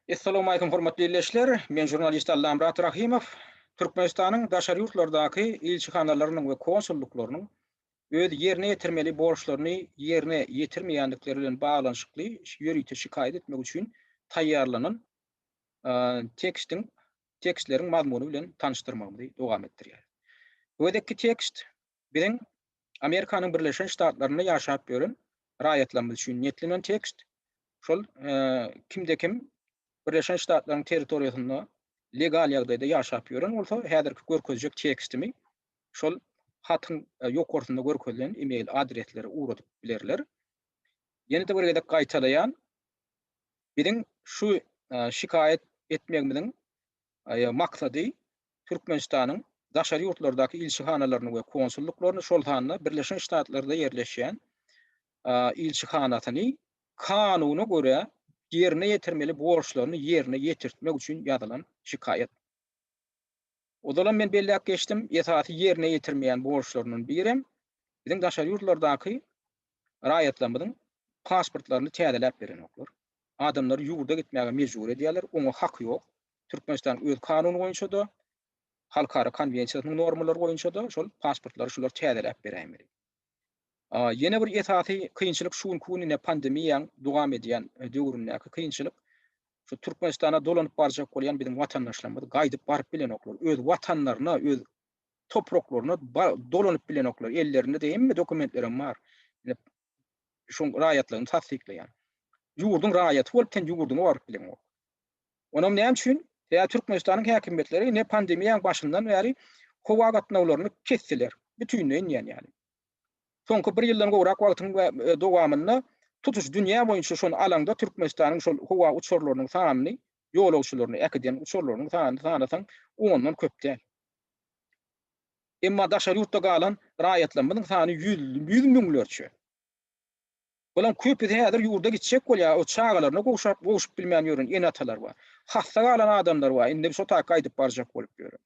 Assalamu alaykum hormatly dinleyijiler. Men jurnalist Allam Murat Rahimov. Türkmenistanyň daşary ýurtlardaky ilçihanalarının we konsulluklarının öz ýerine ýetirmeli borçlaryny ýerine ýetirmeýändikleri bilen baglanyşykly ýörüýte şikaýet etmek üçin taýýarlanan tekstleriň mazmuny bilen tanışdyrmagy dowam etdirýär. Ödeki tekst bilen Amerikanyň Birleşen Ştatlaryna ýaşap gören raýatlarymyz üçin ýetlenen tekst. Şol kimde kim Birleşen Ştatlaryň territoriýasynda legal ýagdaýda ýaşap ýören bolsa, häzirki görkezjek tekstimi şol hatyň ýokarysynda görkezlen e-mail adresleri uratyp bilerler. Ýene-de bir gedek gaýtalaýan biziň şu şikaýet etmegimiň maksady Türkmenistanyň daşary ýurtlardaky ilçihanalaryny we konsulluklaryny şol hanyna Birleşen Ştatlarynda ýerleşýän ilçihanasyny kanuny göre ýerine ýetirmeli borçlaryny ýerine ýetirtmek üçin ýazylan şikaýet. Odalan men belläp geçdim, esasy ýerine ýetirmeýän borçlarynyň biri biziň daşary ýurtlardaky raýatlarymyzyň pasportlaryny täzeläp berenoklar. Adamlar ýurda gitmäge mejbur edýärler, oňa hak ýok. Türkmenistan öz kanuny goýunça da, halkara konwensiýasynyň normalary goýunça da şol pasportlary şular täzeläp berenmeli. Ýene bir esasy kynçylyk şuňkuny pandemiýaň dowam edýän döwründäki kynçylyk şu Türkmenistana dolanyp barjak bolýan biziň watandaşlarymyz gaýdyp baryp bilenoklar, öz watanlaryna, öz topraklaryna dolanyp bilenoklar, ellerinde de hemme dokumentlerim bar. Şoň raýatlaryny tasdikleýän. Ýurdun raýaty bolup, ten ýurduny baryp bilenok. Onam näme üçin? Türkmenistanyň häkimetleri ne pandemiýaň başyndan bäri howa gatnawlaryny kesdiler. Bütünleýin ýani. Soňky bir ýyldan gowrak wagtyň dowamynda tutuş dünýä boýunça şol alanda Türkmenistanyň şol howa uçurlarynyň sanyny, ýolagçylaryny ekiden uçurlarynyň sanyny 10-dan köpde. Emma daşary ýurtda galan raýatlarymyzyň sany 100 miňlerçe. Bolan köp häzir ýurda gitjek bolýar, o çağalaryna gowşup bilmän ýören enatalar bar. Hassa galan adamlar bar, indi şo taýy gaýdyp barjak bolup ýören.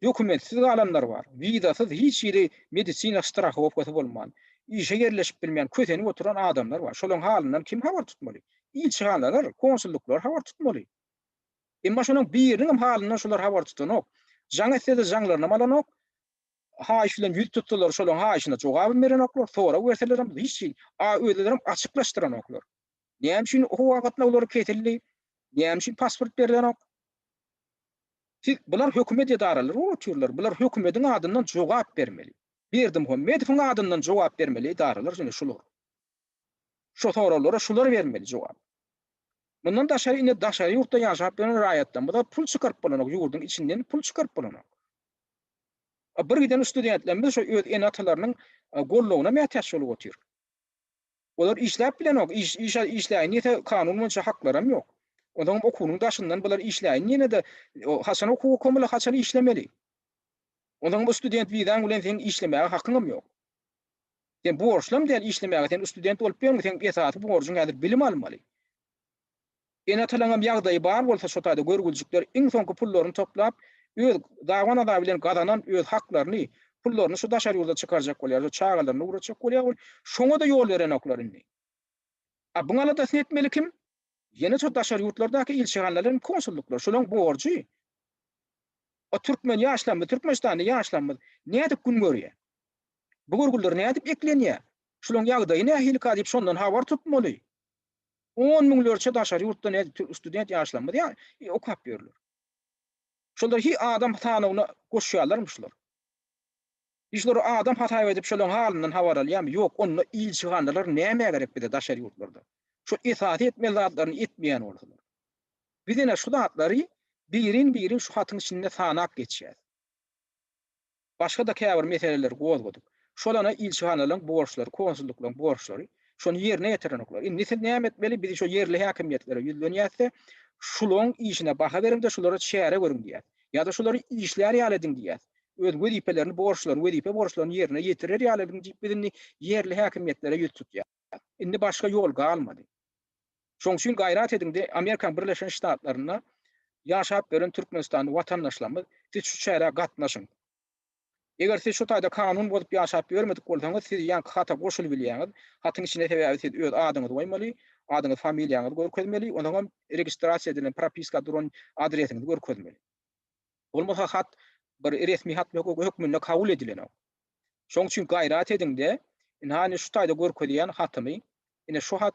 Dokumentsiz galanlar bar. Wizasyz hiç ýeri medisina strahowkasy bolman. İşe yerleşip bilmeyen, kötenip oturan adamlar var. Şolun halinden kim habar tutmaly? İlçihanalar, konsulluklar habar tutmaly. Emma şonun birinin halinden şolar habar tutanok. Jaňa sede jaňlaryna malanok. Haýyş bilen ýüz tutdular, şolun haýyşyna jogap berenoklar. Sonra werselerem hiç öýlerim açyklaşdyranoklar. Näme üçin o wagtda olary ketildi? Näme üçin pasport berdenok? Bular hökümet edaralary oturýarlar. Bular hökümetiň adyndan jogap bermeli. Berdim Hömmedowyň adyndan jogap bermeli idaralar jene şular. Şu soralara şular bermeli jogap. Mundan daşary ýurtda ýaşap bilen raýatdan bu da pul çykaryp bolanok, ýurdun içinden pul çykaryp bolanok. Bir giden studentlerimiz şu öz enatalarynyň gollawyna mätäç bolup otur. Olar işläp bilenok, işläýän ýete kanun boýunça haklarym ýok. Ondan okunyň daşyndan bular işläýän ýene-de haçan okumaly, haçan işlemeli. Ondan bu student wizaň bilen sen işlemäge hakyňam ýok. Sen borçlym däl işlemäge, sen student bolup ýörüň, sen esasy borçuň häzir bilim almaly. Enatalaryň ýagdaýy bar bolsa şo taýda görgüljükler iň soňky pullaryny toplap, öz dawana da bilen gazanan öz haklaryny, pullaryny şu daşary ýurda çykarjak bolýar, çağalaryny uratjak bolýar, şoňa da ýol berenoklar indi. Buňa da etmeli kim? Ýene şu daşary ýurtlardaky ilçihanalaryň konsulluklar, şolaryň borçy. O Türkmen ýaşlanmy, Türkmenistanyň ýaşlanmy nädip gün görýär? Bu görgüller nädip eklenýär? Şolaryň ýagdaýyny ähli diýip şondan habar tutmaly. 10 miňlerçe daşary ýurtdan student ýaşlanmy okap ýörler. Şolar hi adam tanygyna goşýarlarmy şular? Şolar adam hata edip şolaryň halynyň habar alýarmy? Ýok, onda ilçihanalar näme gerek bide daşary ýurtlarda? Şu esasy etmeli zatlaryny etmeýän bolsalar. Bizene şu zatlary birin şu hatyň içinde sanak geçýär. Başga da käbir meseleler gozgodyk. Şolana ilçihanalaryň borçlary, konsulluklaryň borçlary, şonu ýerine ýetirenoklar. Indi sen näme etmeli? Bizi şu yerli häkimetlere ýüzlenýärse, şularyň işine baha berin-de şulara şähere görüň diýär. Ýa-da şulary işler ýaladyn diýär. Öz wezipelerini, wezipe borçlaryny ýerine ýetirer ýaladyn diýip bizni yerli häkimetlere ýüz tutýar. Indi başga ýol galmady. Şoň üçin gaýrat edin-de Amerikan Birleşen Ştatlaryna ýaşap beren Türkmenistan watandaşlarymyz siz şu şähere gatnaşyň. Eger siz şu taýda kanun bolup ýaşap bermedik bolsaňyz, siz ýa-ni hata goşuly bilýäňiz, hatyň içine sebäbi siz öz adyňyzy goýmaly, adyňyz, familiýaňyzy görkezmeli, ondan registrasiýa edilen propiska duran adresiňizi görkezmeli. Bolmasa hat bir resmi hat hökmünde kabul edilen. Şoň üçin gaýrat ediňde, hani şu taýda görkezýän hatymy, ine şu hat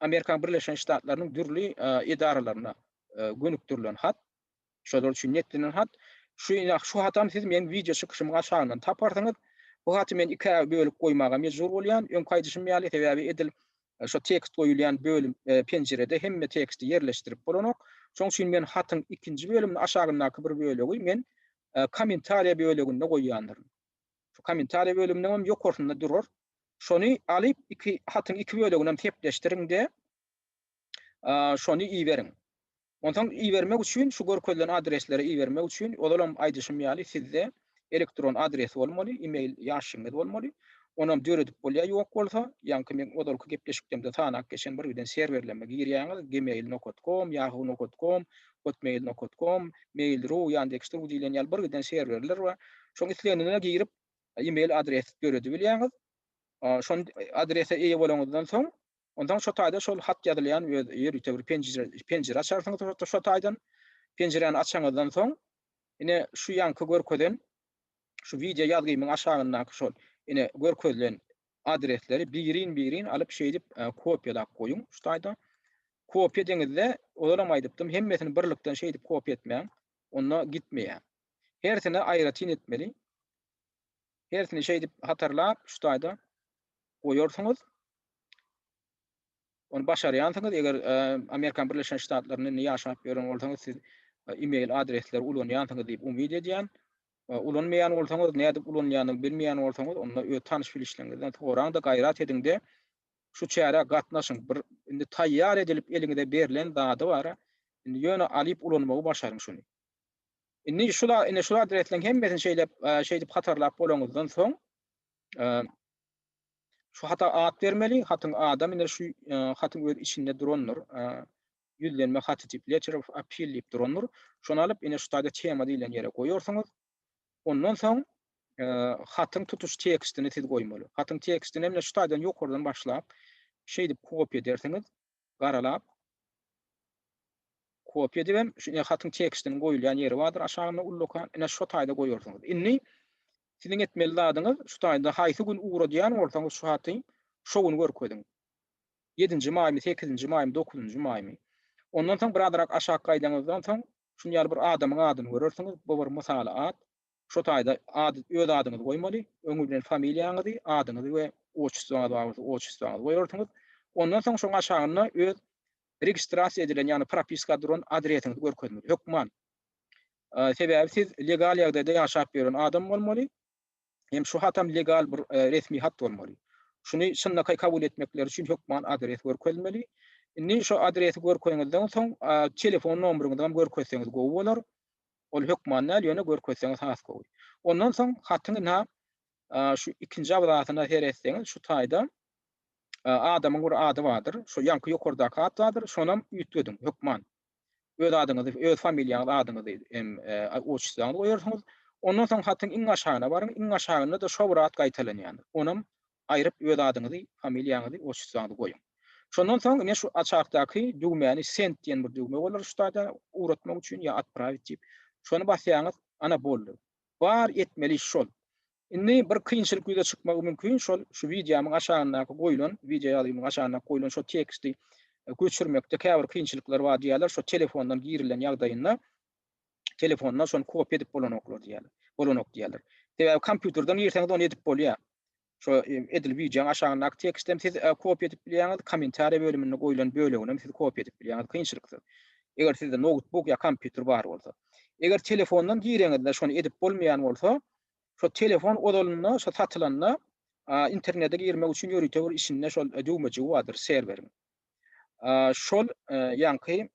Amerika Birleşen Ştatlarynyň dürli edaralaryna gönükdirilen hat, şolar üçin netlenen hat. Şu hatam siz men video çykyşymy aşağıdan taparsaňyz, bu haty men iki bölüp goýmaga mejbur bolýan, öň kaýdyşym ýaly sebäbi edil şu tekst goýulýan bölüm penjerede hemme teksti yerleşdirip bolanok. Şoň üçin men hatyň ikinji bölümini aşağıdaky bir bölegi men kommentariýa böleginde goýýandyr. Şu kommentariýa bölüminiň hem ýokarynda durur. Şonu alyp iki hatyň iki böleginem tepleşdiriňde şonu iýberiň. Ondan iýbermek üçin şu görkezlen adresleri iýbermek üçin odalam aýdyşym ýaly sizde elektron adres bolmaly, e-mail ýaşyňyz bolmaly. Onam döredip bolýar ýok bolsa, ýa-ni men odalyk gepleşikdemde tanak geçen bir günden serwerleme girýäňiz, gmail.com, yahoo.com, hotmail.com, mail.ru, Yandex.ru diýilen ýaly bir günden serwerler we şoň islenine girip e-mail adres göredip bilýäňiz. Şol adrese eýe bolanyňdan soň, ondan şu taýda şol hat ýazylýan ýerde bir penjere açarsyňyz, şu taýdan penjereni açaňyzdan soň, ine şu ýanky görkezlen şu video ýazgymyň aşağyndaky şol ine görkezlen adresleri birin alyp şeýdip kopiýalap goýuň. Şu taýda kopiýa deňizde olam aýdypdym, hemmesini birlikden şeýdip kopiýa etmeýän, onda gitmeýär. Hersine aýratyn etmeli. Hersini şeýdip hatarlap şu taýda goýarsyňyz. Onu başarýansyňyz, eger Amerika Birleşen Ştatlaryny ýaşap ýören bolsaňyz, siz e-mail adresleri ulanýansyňyz diýip umyt edýän. Ulanmaýan bolsaňyz, näde ulanýanyny bilmeýän bolsaňyz, onda öz tanyş bilişleriňizden toraň da gaýrat ediňde şu çäre gatnaşyň. Bir indi taýýar edilip eliňizde berilen dady bar. Indi ýöne alyp ulanmagy başaryň şunu. Indi şu adreslerin hemmesini şeýdip hatarlap bolanyňyzdan soň şu hata ad bermeli, hatyň adam ine şu hatyň öz içinde duranlar, yüzlenme haty tip letter of appeal diýip duranlar. Şonu alyp ine şu taýda tema diýilen ýere goýarsyňyz. Ondan soň hatyň tutuş tekstini siz goýmaly. Hatyň tekstini emne şu taýdan ýokardan başlap şeýdip kopiýa edersiňiz, garalap kopiýa edibem, şu hatyň tekstini goýulýan ýeri bardyr, aşagyna ullukan, ine şu taýda goýarsyňyz. Inni siziň etmeli zadyňyz şu taýda haýsy gün uğradýan bolsaňyz şu hatyň şowun görkezdiň. 7-nji maýmy, 8-nji maýmy, 9-njy maýmy. Ondan soň bir adarak aşağı gaýdaňyzdan soň şunu ýaly bir adamyň adyny görersiňiz. Bu bir mysaly ad. Şu taýda öz adyňyzy goýmaly, öňü bilen familiýaňyzy, adyňyzy we oçusyňyzy goýarsyňyz. Ondan soň şu aşagyna öz registrasiýa edilen ýani propiska duran adresiňizi görkezmeli. Hökman. Sebäbi siz legal ýagdaýda ýaşap ýören adam bolmaly. Hem şu hatam legal bir resmi hat bolmaly. Şunu şunnakay kabul etmekleri üçin hökman adres görkezmeli. Indi şu adresi görkezdiňizden soň telefon nomeryňyzdan görkezseňiz gowy bolar. Ol hökman näl ýöne görkezseňiz has gowy. Ondan soň hatyňa şu ikinji abdatyna heretseňiz şu taýda adamyň bir ady bardyr. Şu ýanky ýokardaky ad bardyr. Şonam ýitledim hökman. Öz adyňyzy, öz familiýaňyzy adyňyzy oçusyňyzy goýarsyňyz. Ondan soň hatyň iň aşagyna baryň, iň aşagyna da şo bir ad gaýtalanýar. Onam aýryp öz adyňyzy, familiýaňyzy oçusyňyzy goýun. Şondan soň ine şu açakdaky düğmeni send diýen bir düğme bolar şu taýda uğratmak üçin ýa atpravit diýip. Şonu basýaňyz ana boldy. Bar etmeli şol. Indi bir kynçylyk ýüze çykmagy mümkin şol şu videomyň aşagyna goýulan, video ýalymyň aşagyna goýulan şu teksti göçürmekde käbir kynçylyklar bar diýerler. Şu telefondan girilen ýagdaýynda telefondan şonu kopiýa edip bolanoklar diýerler. Sebäbi kompýuterden ýerseňiz onu edip bolýar. Şu edil videoň aşagyna tekstem siz kopiýa edip bilýäňiz, kommentariýa bölümine goýulan bölegini siz kopiýa edip bilýäňiz, kynçylyksyz. Eger sizde notebook ýa kompýuter bar bolsa. Eger telefondan gireňizde şonu edip bolmaýan bolsa, şu telefon odalyna, şu satylanyna internete girmek üçin ýöriýär işinde şol düğmeci bardyr, serweriň. Şol ýanky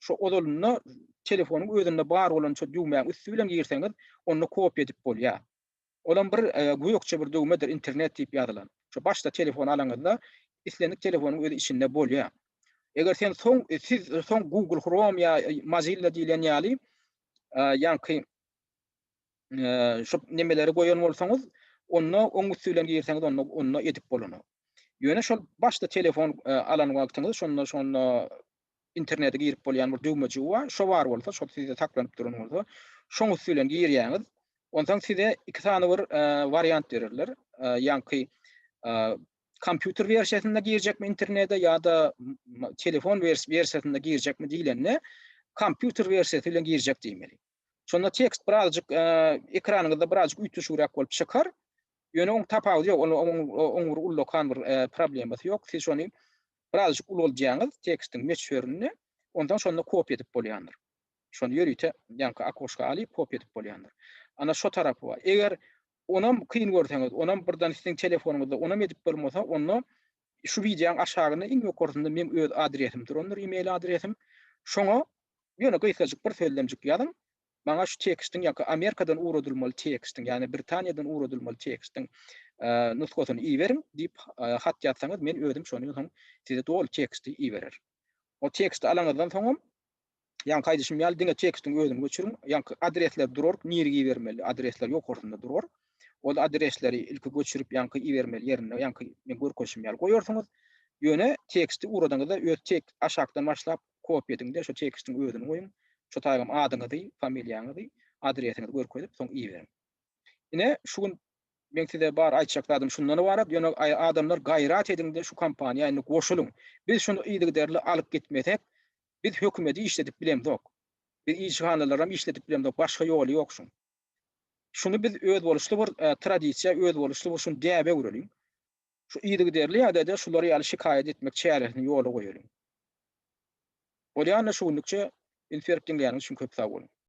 şu odalyna telefonyň özünde bar bolan şu düğmeň üstü bilen girseňiz, onu kopiýa edip bolýar. Olan bir güýükçe bir düğmedir, internet diýip ýazylan. Şu başda telefon alaňyzda islendik telefonyň öz içinde bolýar. Eger siz soň Google Chrome ýa Mozilla diýilen ýaly ýanky Şu nemeleri goýan bolsaňyz, onu oňuň üstünden girseňiz onu edip bolany. Ýöne şol başda telefon alan wagtyňyz şonu internete girip bolýan bir düwmeji bar, şo bar bolsa, şol size taklanyp duran bolsa, şoň üstünden girýäňiz. Ondan size iki tane bir variant berirler. Ýanky kompýuter versiýasynda girjekmi internete ýa-da telefon versiýasynda girjekmi diýilende kompýuter versiýasy bilen girjek diýmeli. Şonda tekst birazjyk ekranyňyzda birazjyk ütüşürek bolup çykar. Ýöne oň tapagy ýok, oň ullokan bir problemasy ýok. Siz şonu birazjyk ululjaňyz tekstiň meçhörüni, ondan şonu kopya edip bolýandyr. Şonu ýörüýte, ýanky akoşka alyp kopya edip bolýandyr. Ana şo tarapy bar. Eger onam kyn görseňiz, onam birden sizin telefonuňyzda onam edip bolmasa, onu şu wideoň aşagyna iň ýokarynda men öz adresim durandyr, e-mail adresim. Şoňa ýöne gysgaçyk bir söylemjik ýazam. Maňa şu tekstiň ýa-da Amerikadan uradylmaly tekstiň, ýani Britaniýadan uradylmaly tekstiň nusgasyny iýerim diýip hat ýatsaňyz, men özüm şonu size dol teksti iýerer. O teksti alaňyzdan soňam ýa-ni gaýdyşym ýaly diňe tekstiň özüni göçüriň, ýa-ni adresler durur, nirgi iýermeli, adresler ýokarynda durur. O adresleri ilki göçürip ýa-ni iýermeli ýerine, ýa-ni men görkeşim ýaly goýarsyňyz, ýöne teksti uradaňyzda öz tek aşakdan başlap kopya ediňde şo tekstiň özüni goýun. Şo taýgam adyňyzy, familiýaňyzy, adresiňizi görkezip soň iýerin. Ine şu gün men size bar aýtjakladym şundan ibaret, ýöne adamlar gaýrat ediňde şu kompaniýany goşulyň. Biz şunu iýdigderli alyp gitmesek, biz hökümeti işledip bilemdok. Biz işganalarym işledip bilemdok, başga ýoly ýok şun. Şunu biz öz boluşly bir tradisiýa, öz boluşly bir şun däbe görelim. Şu iýdigderli ýa-da şulary ýaly şikaýet etmek çäresini ýola goýalyň. Bolýan şu günlükçe inferptingleriniz için köp sağ olun.